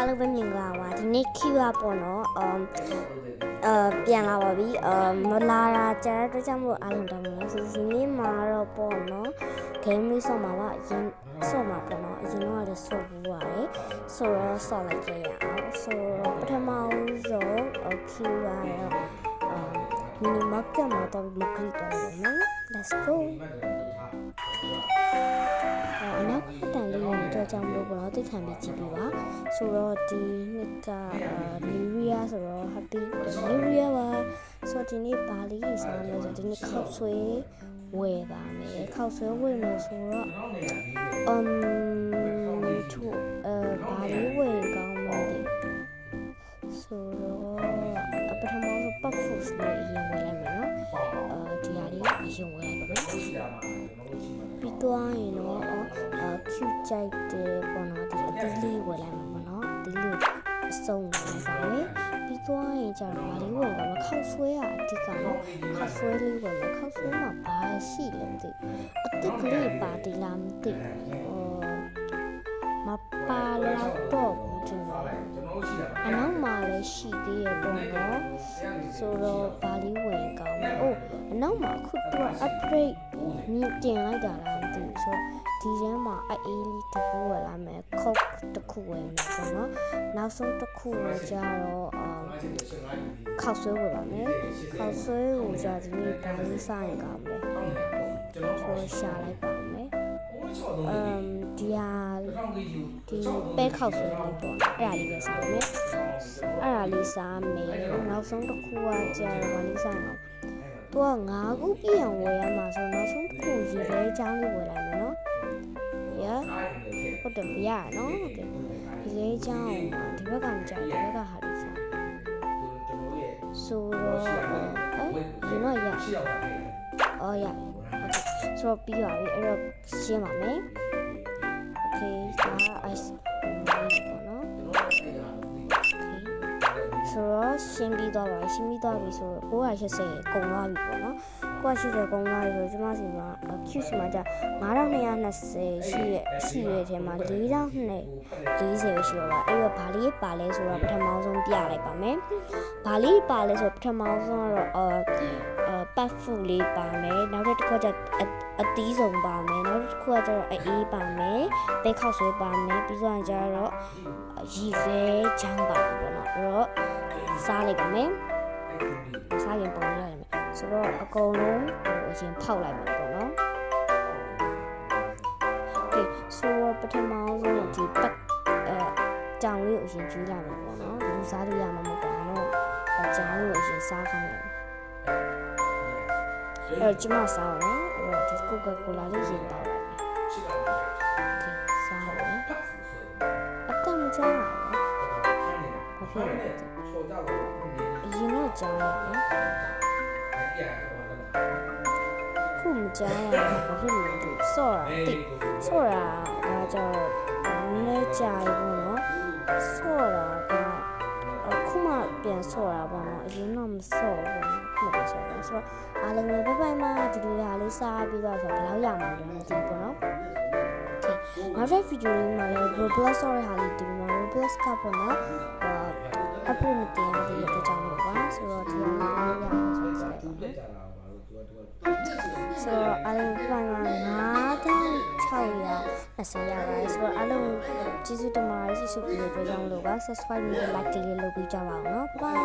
အားလုံးပဲမင်္ဂလာပါဒီနေ့ Q อ่ะပေါ့နော်ပြန်လာပါပြီမလာတာကြာတဲ့အတွက်ကြောင့်မို့အားလုံးတောင်းပါမယ်ဒီနေ့မှာတော့ပေါ့နော် game လေးဆော့မှာပါအရင်ဆော့မှာပေါ့နော်အရင်တော့လည်းဆော့ဘူးပါတယ်ဆိုတော့ဆော့လိုက်ကြရအောင်ဆိုတော့ပထမဆုံး Q อ่ะmini market မှာတော့မကလစ်တော့ဘူးနော် let's goနောက်တန်လေးကိုတော့ကြောင်းလို့ပေါ့နော်သိခံပြီးကြည့်ပြပါဆိုတော့ဒီနှစ်ကLyria ဆိုတော့ happy Lyria ပါဆိုတော့ဒီနေ့ဘာလေးကြီးစားလဲဆိုတော့ဒီနေ့ခောက်ဆွဲဝယ်ပါမယ်ခောက်ဆွဲဝယ်မယ်ဆိုတော့ဘာလေးဝယ်ကောင်းမလဲဆိုတော့ပထမဆုံး puff foods လေးအရင်ဝယ်လိုက်မယ်နော်ဒီဟာလေးအရင်ဝယ်လိုက်ပါမယ်ပြီးတော့ရင်တော့cute ကြိုက်တယ်ပေါ့နော်ဒီအသီးလေးဝယ်လိုက်မှာပေါ့နော်အသီးလေးအစုံလိုက်ပါမယ်ပြီးတော့ရင်ကျတော့ဘာလေးဝယ်ပါမလဲခောက်ဆွဲရအဓိကနော်ခောက်ဆွဲလေးဝယ်မယ်ခောက်ဆွဲမှာဘာရှိလဲမသိအသစ်ကလေးပါတီလားမသိမပါလောက်တော့ဘူးဒီမှာအနောက်မှာလည်းရှိသေးရပေါ့နော်ဆိုတော့ဘာလေးဝယ်ကောင်းလဲအနောက်မှာအခုတော့ upgrade မြင့်တင်လိုက်တာလားမသိဘူးဆိုတော့ဒီထဲမှာအေးလေးတစ်ခုဝယ်လာမယ် coke တစ်ခုဝယ်မယ်ပေါ့နော်နောက်ဆုံးတစ်ခုတော့ကျတော့ခောက်ဆွဲဝယ်ပါမယ်ခောက်ဆွဲကိုကျဒီနေ့ဘာလေးစားရင်ကောင်းလဲဆိုရှာလိုက်ပါမယ်ဒီပဲခောက်ဆွဲလေးပေါ့အဲ့ဒါလေးပဲစားမယ်နောက်ဆုံးတစ်ခုကကျတော့ဘာလေးစားအောင်သူက9ခုပြည့်အောင်ဝယ်ရမှာဆိုနောက်ဆုံးတစ်ခုရေခဲချောင်းလေးဝယ်လိုက်မယ်နော်ဟုတ်တယ်မရနော်ဟုတ်တယ်ရေခဲချောင်းဒီဘက်ကမကြဒီဘက်ကဟာလေးစားဆိုတော့ရင်တော့ရရဆိုတော့ပြီးပါပြီအဲ့တော့ရှင်းပါမယ်โอเคဒါ ice ပေါ့နော်ဆိုတော့ရှင်းပြီးသွားပြီဆိုတော့980ကုန်သွားပြီပေါ့နော်980ကုန်သွားပြီဆိုတော့ကျွန်မစီမှာ Q စီမှာじゃ9220ရှိရဲ့ထဲမှာ4240ရှိတော့ပါအဲ့တော့ဘာလေးပါလဲဆိုတော့ပထမဆုံးပြလိုက်ပါမယ်ဘာလေးပါလဲဆိုတော့ပထမဆုံးကတော့ပတ်ဖူလေးပါမယ်နောက်တစ်ခုကအသီးစုံပါမယ်နောက်တစ်ခုကကျတော့အေးပါမယ်ပဲခောက်ဆွဲပါမယ်ပြီးတော့ကျတော့ရေခဲချမ်းပါပေါ့နော်အဲ့တော့စားလိုက်ပါမယ်စားရင်ပုံရရမယ်ဆိုတော့အကုန်လုံးအရင်ဖောက်လိုက်မယ်ပေါ့နော်ဒီဆိုတော့ပထမဆုံးဒီပတ်ကြောင်လေးကိုအရင်ကျွေးလိုက်မယ်ပေါ့နော်လူစားလို့ရမှာမဟုတ်ပါဘူးကြောင်လေးကိုအရင်စားခိုင်းလိုက်အဲ့တော့ကျမစားအောင်နော်အဲ့တော့ဒီကိုကာကိုလာလေးရင်တောက်လိုက်မယ်ဒီစားအောင်အတမ်းမကြားရဘူးဘာဖြစ်လဲအရင်တော့ကြားရနော်ခုမကြားရဘူးဘာဖြစ်လဲဒီဆော့တာဒါကြောင့်နည်းကြားရဘူးနော်ဆော့တာကအခုမှပြန်ဆော့တာပေါ့နော်အရင်တော့မဆော့ဘူးခုမှဆော့တာဆိုတော့အားလုံးပဲဘိုင်မှာဒီလိုဟာလေးစားပြီးတော့ဆိုတော့ဘယ်လောက်ရမှာလဲမသိဘူးပေါ့နော်နောက်တစ်ဗီဒီယိုလေးမှာလည်း Roblox ဆော့ရဟာလေးဒီမှာ Roblox ကပေါ့နော်upload မတင်ရသေးတဲ့ကြောင့်လို့ပါဆိုတော့ဒီလိုလေးရအောင်ဆိုတော့အားလုံးဘိုင်မှာ9620ရပါတယ်ဆိုတော့အားလုံးကျေးဇူးတင်ပါတယ်ရှိရှိပြီးတဲ့ကြောင့်လို့ပါ subscribe နဲ့ like လေးလုပ်ပေးကြပါအောင်နော် bye